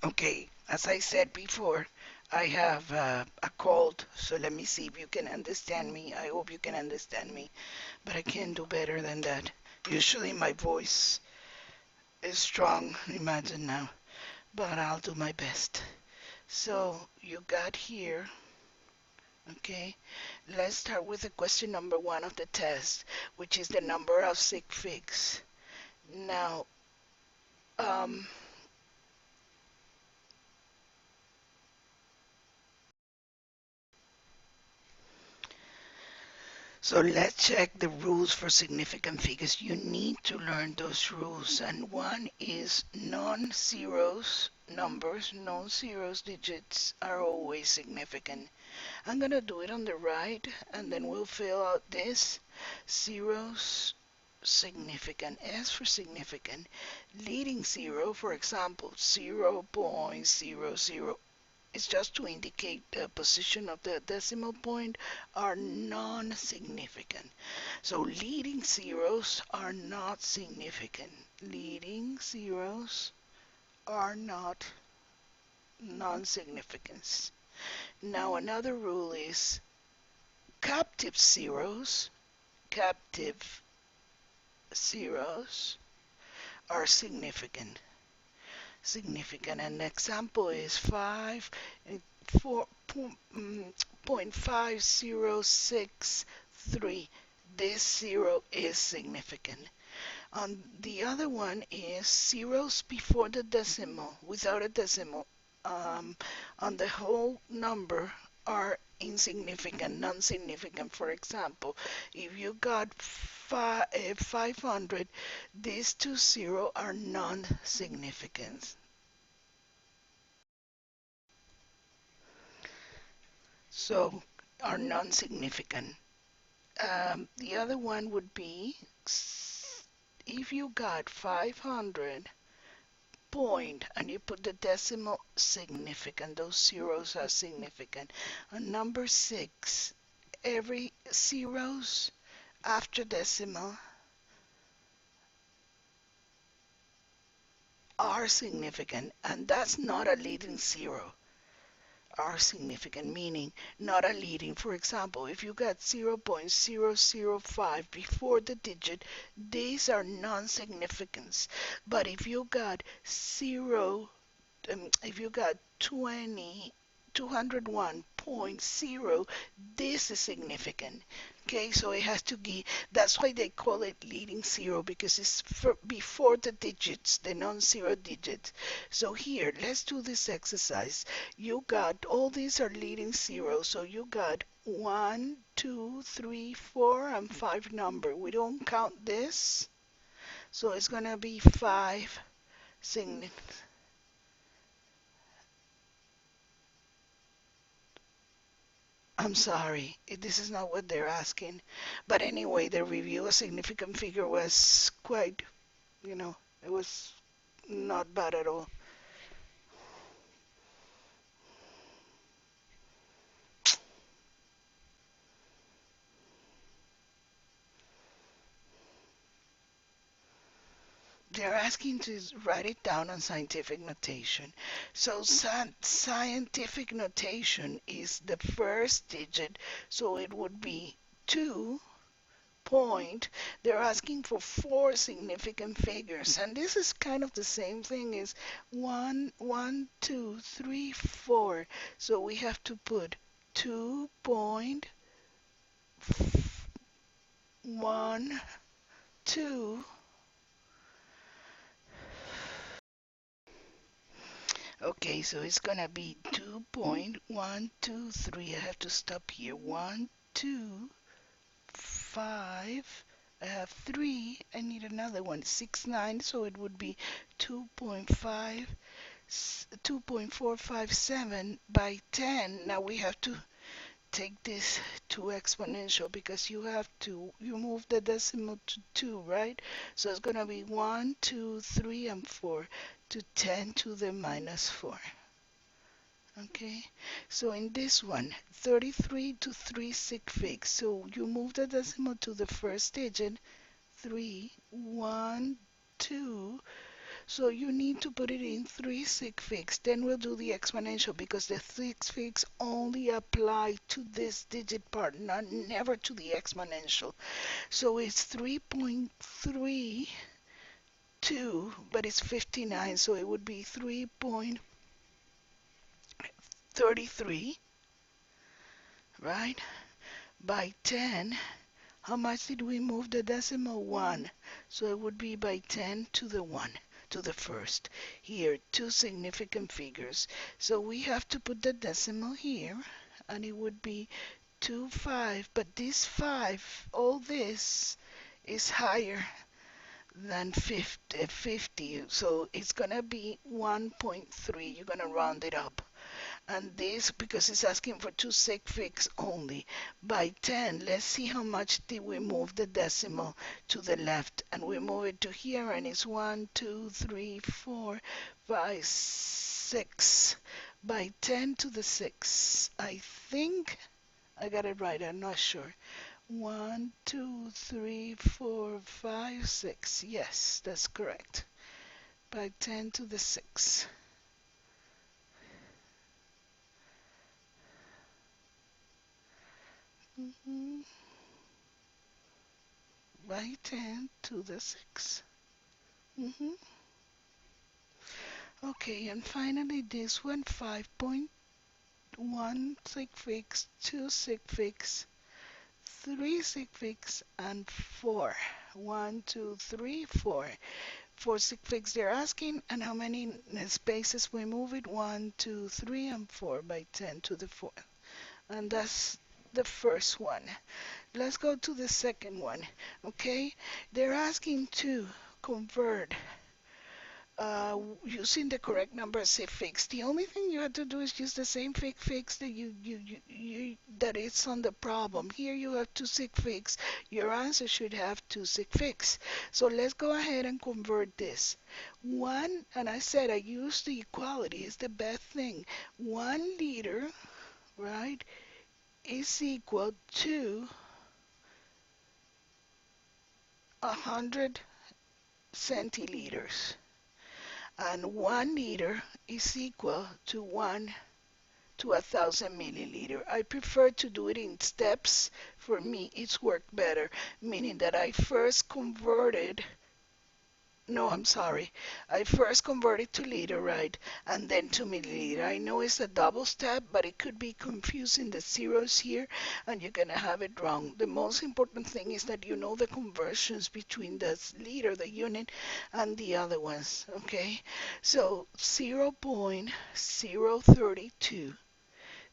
Okay, as I said before, I have a cold, so let me see if you can understand me. I hope you can understand me, but I can do better than that. Usually my voice is strong, imagine now, but I'll do my best. So you got here, okay? Let's start with the question number one of the test, which is the number of sig figs. Now, um, so let's check the rules for significant figures. You need to learn those rules. And one is non-zeros numbers, non-zeros digits are always significant. I'm going to do it on the right and then we'll fill out this. Zeros significant. S for significant. Leading zero, for example, 0.00, it's just to indicate the position of the decimal point, are non-significant. So leading zeros are not significant. Leading zeros are not non-significant. Now another rule is captive zeros. Captive zeros are significant. Significant. An example is 4.5063. This zero is significant. The other one is zeros before the decimal, without a decimal, on the whole number are insignificant, non-significant. For example, if you got 500, these two zeros are non-significant. So, are non-significant. The other one would be if you got 500 point and you put the decimal, significant. Those zeros are significant. On number 6, every zeros after decimal are significant, and that's not a leading zero. Are significant, meaning not a leading. For example, if you got 0.005 before the digit, these are non-significant. But if you got 0, if you got 201.0, this is significant. Okay, so it has to be, that's why they call it leading zero, because it's before the digits, the non-zero digits. So here, let's do this exercise. You got, all these are leading zero, so you got 1, 2, 3, 4, and 5 number. We don't count this, so it's gonna be 5 significant. I'm sorry, this is not what they're asking. But anyway, the review, a significant figure was quite, it was not bad at all. They're asking to write it down on scientific notation. So scientific notation is the first digit, so it would be 2 point. They're asking for 4 significant figures, and this is kind of the same thing as 1, 1, 2, 3, 4. So we have to put 2.12. Okay, so it's gonna be 2.123. I have to stop here. 1, 2, 5. I have 3. I need another one. 6, 9. So it would be 2.5, 2.457 by 10. Now we have to take this to exponential because you move the decimal to 2, right? So it's going to be 1, 2, 3, and 4 to 10 to the minus 4. Okay, so in this one, 33 to 3 sig figs. So you move the decimal to the first digit, 3, 1, 2. So you need to put it in 3 sig figs. Then we'll do the exponential because the sig figs only apply to this digit part, not never to the exponential. So it's 3.32, but it's 59, so it would be 3.33, right? By 10. How much did we move the decimal? 1. So it would be by 10 to the 1, to the first. Here, two significant figures. So we have to put the decimal here, and it would be 2, 5. But this 5, all this is higher than 50. So it's going to be 1.3. You're going to round it up. And this, because it's asking for two sig figs only, by 10, let's see how much did we move the decimal to the left. And we move it to here, and it's 1, 2, 3, 4, 5, 6. By 10 to the 6. I think I got it right, I'm not sure. 1, 2, 3, 4, 5, 6. Yes, that's correct. By 10 to the 6. Mm-hmm. By 10 to the 6. Mm-hmm. Okay, and finally this one, 5.1 sig figs, 2 sig figs, 3 sig figs, and 4. 1, 2, 3, 4. 4 sig figs they're asking, and how many spaces we move it? 1, 2, 3, and 4 by 10 to the 4. And that's the first one. Let's go to the second one. Okay, they're asking to convert using the correct number sig figs. The only thing you have to do is use the same sig figs that that it's on the problem. Here you have two sig figs. Your answer should have two sig figs. So let's go ahead and convert this. One, and I said I use the equality, is the best thing. 1 liter, right, is equal to 100 centiliters. And 1 liter is equal to 1,000 milliliter. I prefer to do it in steps. For me, it's worked better, meaning that I first converted. No, I'm sorry. I first converted to liter, right? And then to milliliter. I know it's a double step, but it could be confusing the zeros here, and you're going to have it wrong. The most important thing is that you know the conversions between the liter, the unit, and the other ones, okay? So 0.032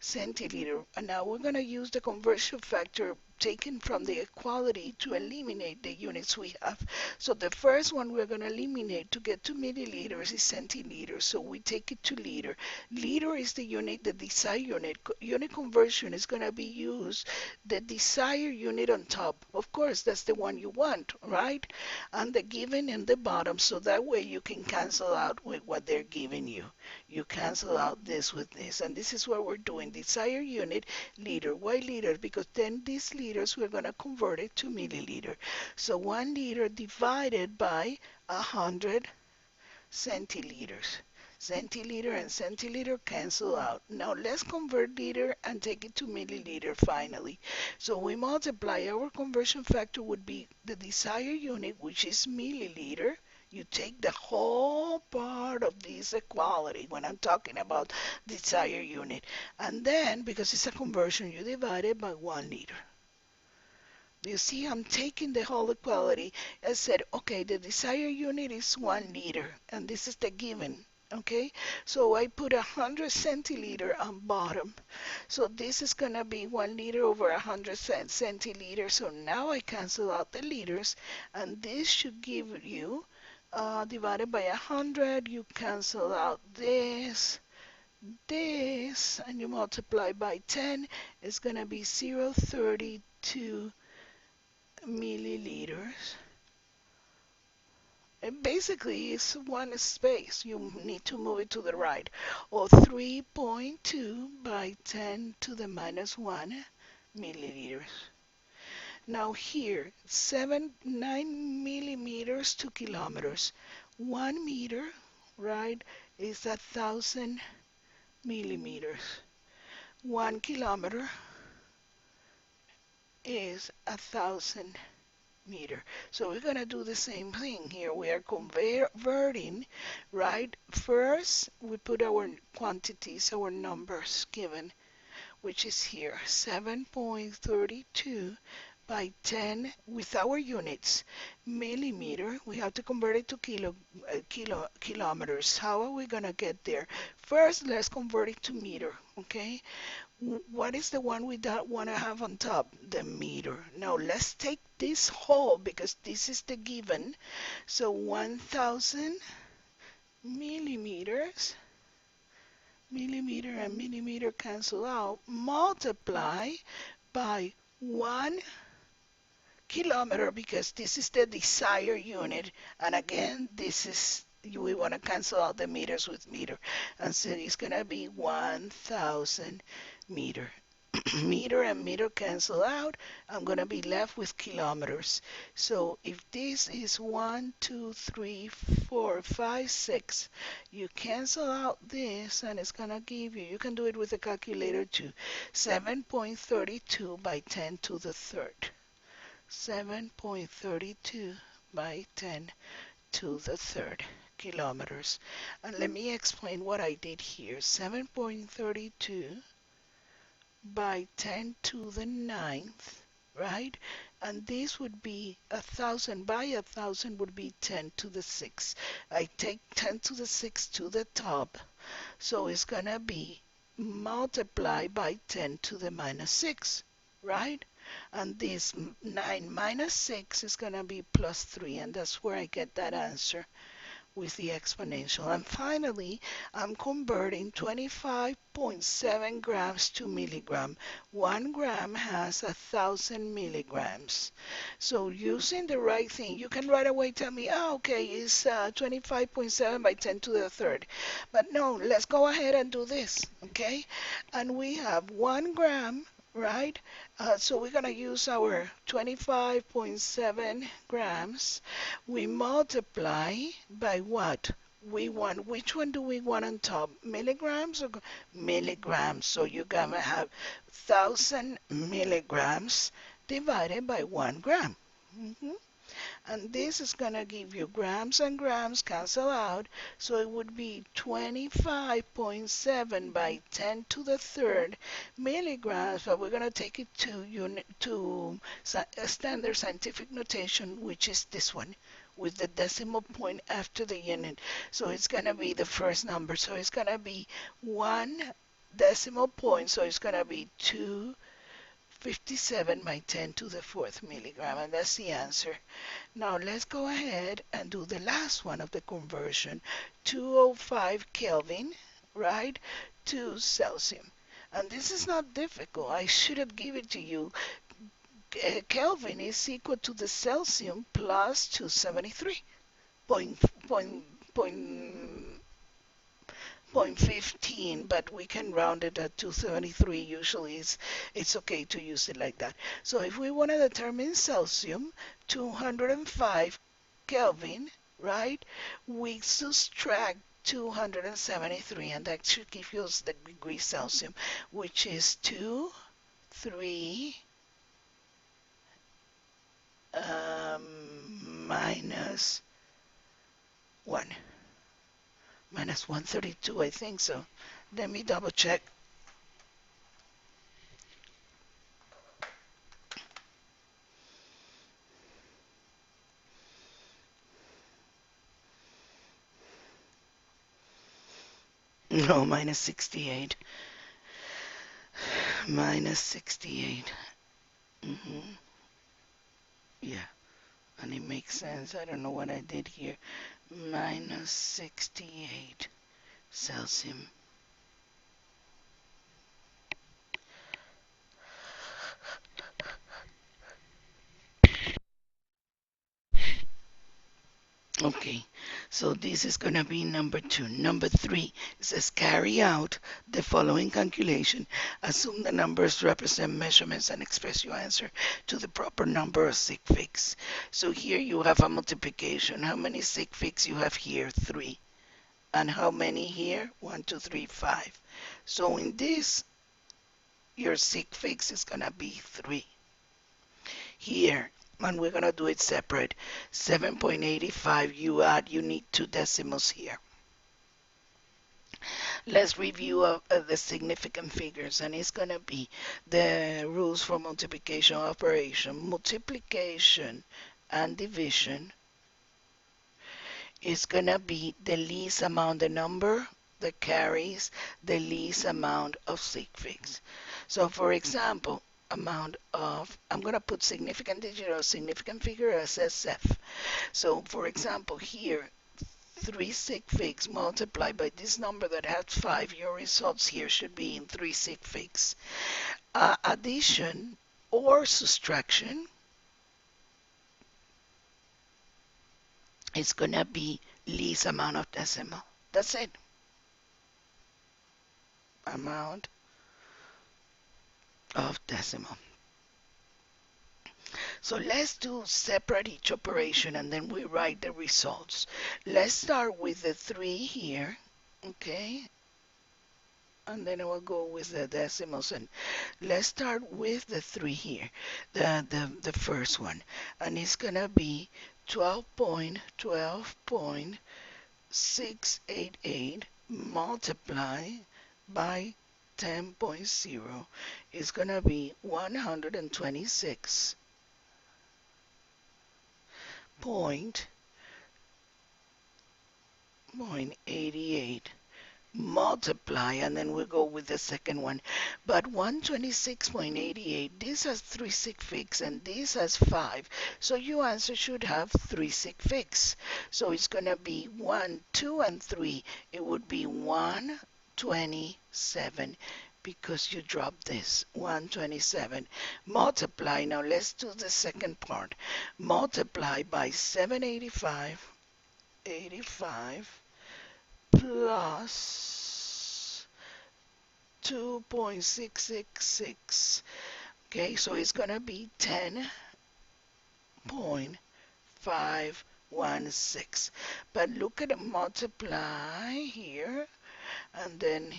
centiliter. And now we're going to use the conversion factor taken from the equality to eliminate the units we have. So the first one we're going to eliminate to get to milliliters is centiliters. So we take it to liter. Liter is the unit, the desired unit. Unit conversion is going to be used, the desired unit on top. Of course, that's the one you want, right? And the given in the bottom, so that way you can cancel out with what they're giving you. You cancel out this with this, and this is what we're doing. Desired unit, liter. Why liter? Because then these liters we're going to convert it to milliliter. So 1 liter divided by 100 centiliters. Centiliter and centiliter cancel out. Now let's convert liter and take it to milliliter finally. So we multiply, our conversion factor would be the desired unit, which is milliliter. You take the whole part of this equality when I'm talking about desired unit. And then, because it's a conversion, you divide it by 1 liter. You see, I'm taking the whole equality and said, okay, the desired unit is 1 liter, and this is the given. Okay, so I put 100 centiliter on bottom. So this is going to be 1 liter over 100 centiliters. So now I cancel out the liters, and this should give you divided by 100, you cancel out this, and you multiply by 10, it's going to be 0.32 milliliters. And basically, it's one space. You need to move it to the right. Or 3.2 by 10 to the minus 1 milliliters. Now here, 9 millimeters to kilometers. 1 meter, right, is 1,000 millimeters. 1 kilometer is 1,000 meter. So we're gonna do the same thing here. We are converting, right? First, we put our quantities, our numbers given, which is here, 7.32 by 10 with our units. Millimeter, we have to convert it to kilometers. How are we gonna get there? First, let's convert it to meter, okay? What is the one we don't want to have on top? The meter. Now let's take this whole because this is the given. So 1,000 millimeters, millimeter and millimeter cancel out, multiply by 1 kilometer because this is the desired unit. And again, this is, we want to cancel out the meters with meter. And so it's going to be 1,000 meter. Meter and meter cancel out. I'm going to be left with kilometers. So if this is 1, 2, 3, 4, 5, 6, you cancel out this and it's going to give you, you can do it with a calculator too, 7.32 by 10 to the third. 7.32 by 10 to the third kilometers. And let me explain what I did here. 7.32 by 10 to the ninth, right? And this would be 1,000 by 1,000 would be 10 to the 6. I take 10 to the 6 to the top, so it's gonna be multiplied by 10 to the minus 6, right? And this 9 minus 6 is gonna be plus 3, and that's where I get that answer with the exponential. And finally, I'm converting 25.7 grams to milligram. 1 gram has 1,000 milligrams. So using the right thing, you can right away tell me, oh, okay, it's 25.7 by 10 to the third. But no, let's go ahead and do this, okay? And we have 1 gram, right? So we're going to use our 25.7 grams. We multiply by what? We want, which one do we want on top? Milligrams or milligrams? So you're going to have 1,000 milligrams divided by 1 gram. Mhm. And this is going to give you grams and grams cancel out. So it would be 25.7 by 10 to the third milligrams. But we're going to take it to standard scientific notation, which is this one with the decimal point after the unit. So it's going to be the first number. So it's going to be 1 decimal point. So it's going to be 257 by 10 to the fourth milligram. And that's the answer. Now let's go ahead and do the last one of the conversion. 205 Kelvin, right, to Celsius. And this is not difficult. I should have given it to you. Kelvin is equal to the Celsius plus 273. Point, point, point, 0.15, but we can round it at 273. Usually it's okay to use it like that. So if we want to determine Celsius, 205 Kelvin, right, we subtract 273, and that should give us the degree Celsius, which is 2, 3, minus 1. Minus 132, I think so. Let me double check. No, minus 68. Minus 68. Mm-hmm. Yeah, and it makes sense. I don't know what I did here. Minus 68 Celsius. Okay, so this is going to be number 2. Number 3 says carry out the following calculation. Assume the numbers represent measurements and express your answer to the proper number of sig figs. So here you have a multiplication. How many sig figs you have here? 3. And how many here? 1, 2, 3, 5. So in this, your sig figs is going to be 3. Here, and we're going to do it separate. 7.85 you need 2 decimals here. Let's review the significant figures, and it's going to be the rules for multiplication operation. Multiplication and division is going to be the least amount, the number that carries the least amount of sig figs. So for example, amount of, I'm going to put significant digit or significant figure as SF. So for example, here 3 sig figs multiplied by this number that has 5, your results here should be in 3 sig figs. Addition or subtraction is going to be least amount of decimal. That's it. Amount of decimal. So let's do separate each operation and then we write the results. Let's start with the 3 here, okay? And then I will go with the decimals, and let's start with the 3 here, the first one, and it's gonna be 12.688 multiplied by 10.0 is gonna be 126.88 multiply, and then we go with the second one. But 126.88, this has 3 sig figs and this has 5. So your answer should have 3 sig figs. So it's going to be 1, 2, and 3. It would be 127 because you dropped this. 127. Multiply. Now let's do the second part. Multiply by 785. 85 plus 2.666. Okay, so it's going to be 10.516. But look at the multiply here and then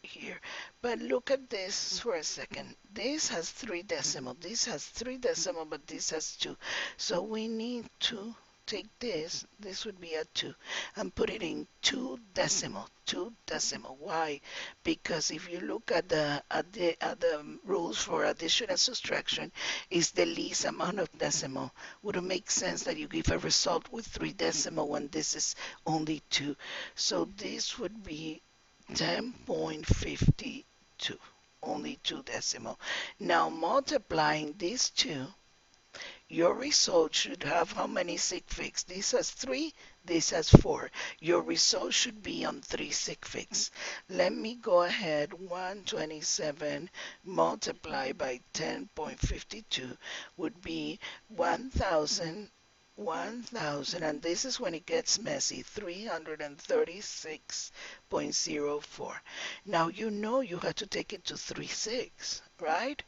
here. But look at this for a second. This has 3 decimal. This has 3 decimal, but this has 2. So we need to take this would be a 2, and put it in 2 decimal. Why? Because if you look at the rules for addition and subtraction, is the least amount of decimal. Would it make sense that you give a result with 3 decimal when this is only 2? So this would be 10.52, only 2 decimal. Now multiplying these 2, your result should have how many sig figs? This has 3, this has 4. Your result should be on 3 sig figs. Let me go ahead. 127 multiplied by 10.52 would be 1,000, and this is when it gets messy, 336.04. Now you know you have to take it to 3 sigs, right?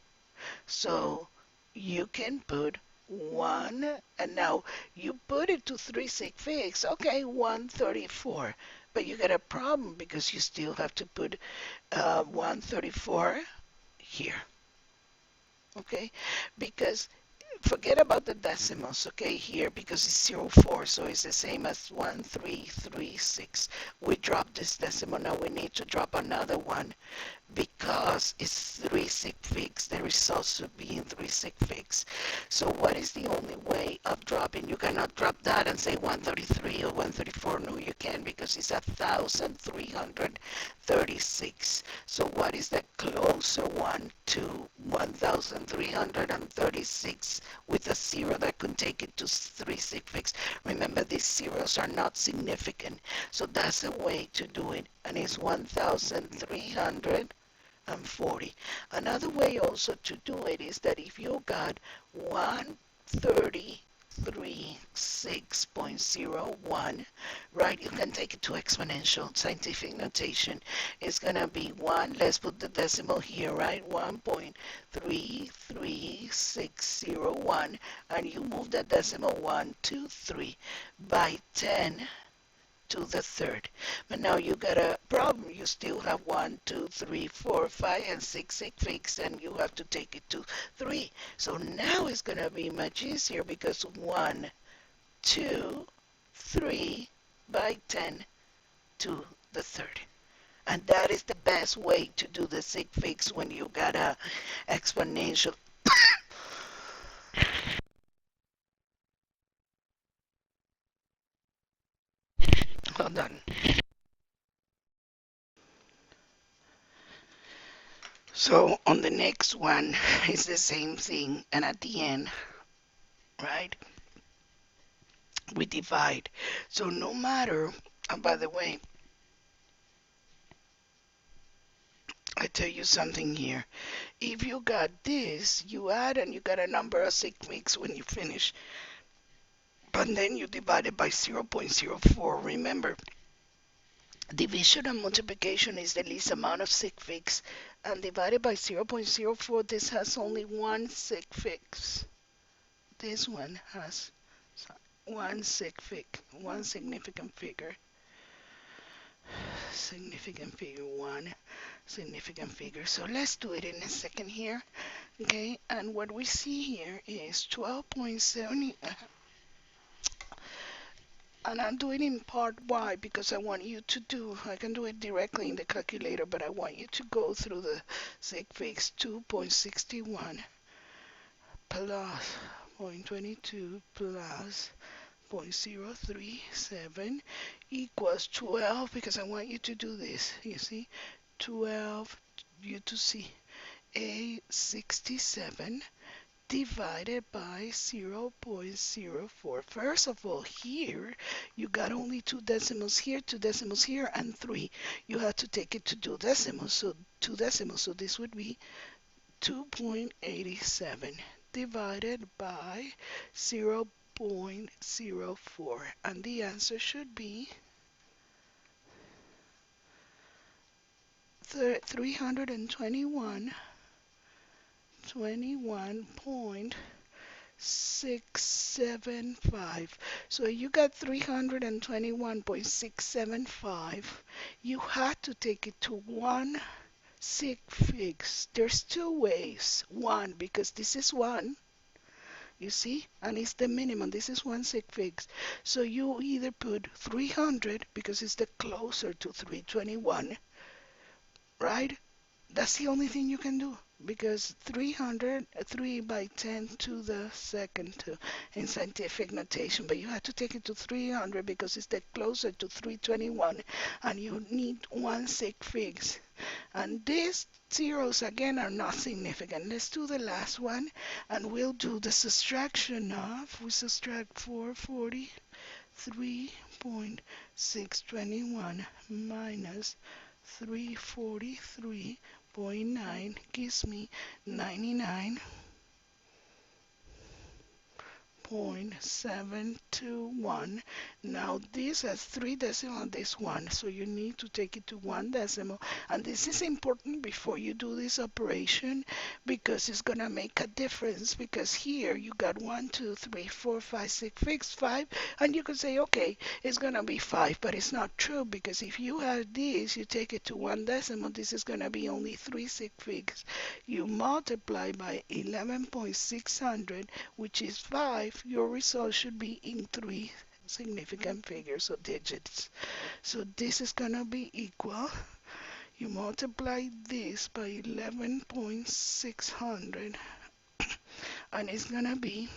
So you can put 1, and now you put it to 3 sig figs. Okay, 134. But you got a problem because you still have to put 134 here. Okay, because forget about the decimals, okay, here, because it's 04, so it's the same as 1336. We dropped this decimal. Now we need to drop another one because it's 3 sig figs. The results should be in 3 sig figs. So what is the only way of dropping? You cannot drop that and say 133 or 134. No, you can't, because it's 1,336. So what is the closer one to 1,336 with a 0 that could take it to 3 sig figs? Remember, these zeros are not significant. So that's a way to do it, and it's 1,340. Another way also to do it is that if you got 130 36.01, right? You can take it to exponential scientific notation. It's gonna be 1, let's put the decimal here, right? 1.33601, and you move the decimal 1, 2, 3 by 10 to the third. But now you got a problem. You still have 1, 2, 3, 4, 5, and 6 sig figs, and you have to take it to 3. So now it's going to be much easier because 1, 2, 3 by 10 to the third. And that is the best way to do the sig figs when you got a exponential. Hold on. So on the next one, it's the same thing, and at the end, right, we divide. So no matter, and by the way, I tell you something here. If you got this, you add and you got a number of sig figs when you finish. But then you divide it by 0.04. Remember, division and multiplication is the least amount of sig figs. And divided by 0.04, this has only one sig figs. This one has one sig fig, one significant figure. Significant figure, one significant figure. So let's do it in a second here. Okay, and what we see here is 12.70. And I'm doing in part Y because I want you to do, I can do it directly in the calculator, but I want you to go through the sig figs. 2.61 plus 0.22 plus 0.037 equals 12, because I want you to do this. You see, 12, you to see a 67 divided by 0.04. First of all, here you got only two decimals here, and 3. You have to take it to two decimals, so two decimals. So this would be 2.87 divided by 0.04, and the answer should be 321.675. So you got 321.675. You had to take it to one sig figs. There's two ways. One, because this is one, you see, and it's the minimum. This is one sig figs. So you either put 300 because it's the closer to 321, right? That's the only thing you can do, because 300, 3 by 10 to the second in scientific notation, but you have to take it to 300 because it's the closer to 321, and you need one sig figs. And these zeros again are not significant. Let's do the last one, and we'll do the subtraction of, we subtract 443.621 minus 343.9 gives me 99.721. Now this has three decimals, this one, so you need to take it to one decimal, and this is important before you do this operation because it's gonna make a difference, because here you got 1, 2, 3, 4, 5, 6 figs, 5, and you can say okay, it's gonna be 5, but it's not true, because if you have this, you take it to one decimal, this is gonna be only 3 sig figs. You multiply by 11.600, which is 5, your result should be in 3 significant figures or digits. So this is going to be equal, you multiply this by 11.600, and it's going to be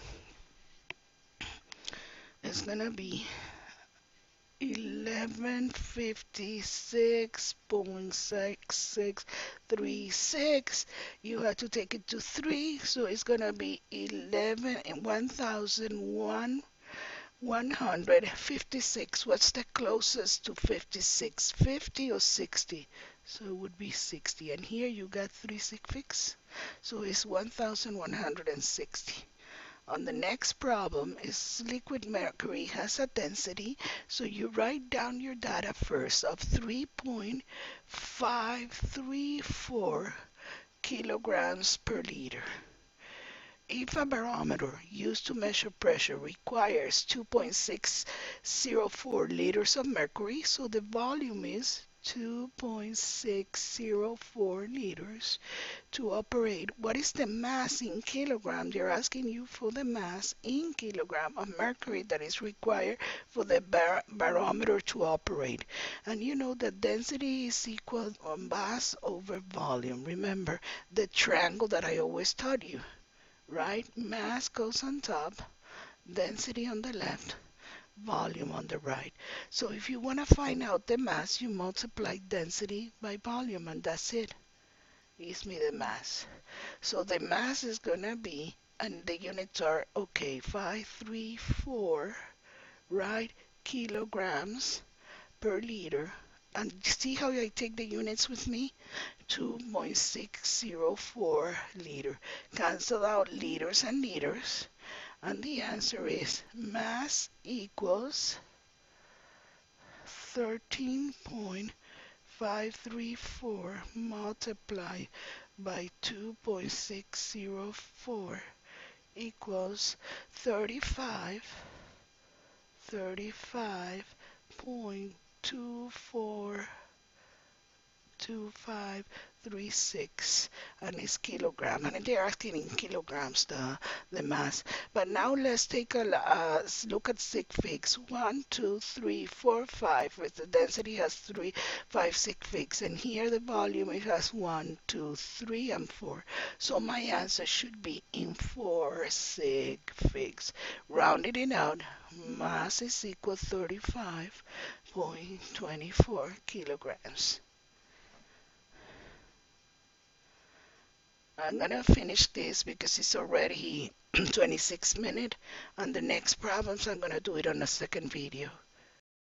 1156.6636. You have to take it to 3, so it's going to be 11 and 1,156. What's the closest to 56? 50 or 60? So it would be 60. And here you got 3 sig figs, so it's 1,160. On the next problem is liquid mercury has a density, so you write down your data first of 3.534 kilograms per liter. If a barometer used to measure pressure requires 2.604 liters of mercury, so the volume is 2.604 liters to operate. What is the mass in kilogram? They're asking you for the mass in kilogram of mercury that is required for the barometer to operate. And you know that density is equal to mass over volume. Remember the triangle that I always taught you, right? Mass goes on top, density on the left, volume on the right. So if you want to find out the mass, you multiply density by volume, and that's it. Gives me the mass. So the mass is gonna be, and the units are, okay, 534, right, kilograms per liter. And see how I take the units with me? 2.604 liter. Cancel out liters and liters. And the answer is mass equals 13.534 multiplied by 2.604 equals 35.24 2536, and it's kilogram, and they're asking in kilograms the mass. But now let's take a look at sig figs. 1 2 3 4 5, with the density has 3 5 sig figs, and here the volume it has 1 2 3 and 4. So my answer should be in 4 sig figs. Rounding it out, mass is equal to 35.24 kilograms. I'm gonna finish this because it's already 26 minutes, and the next problems I'm gonna do it on a second video.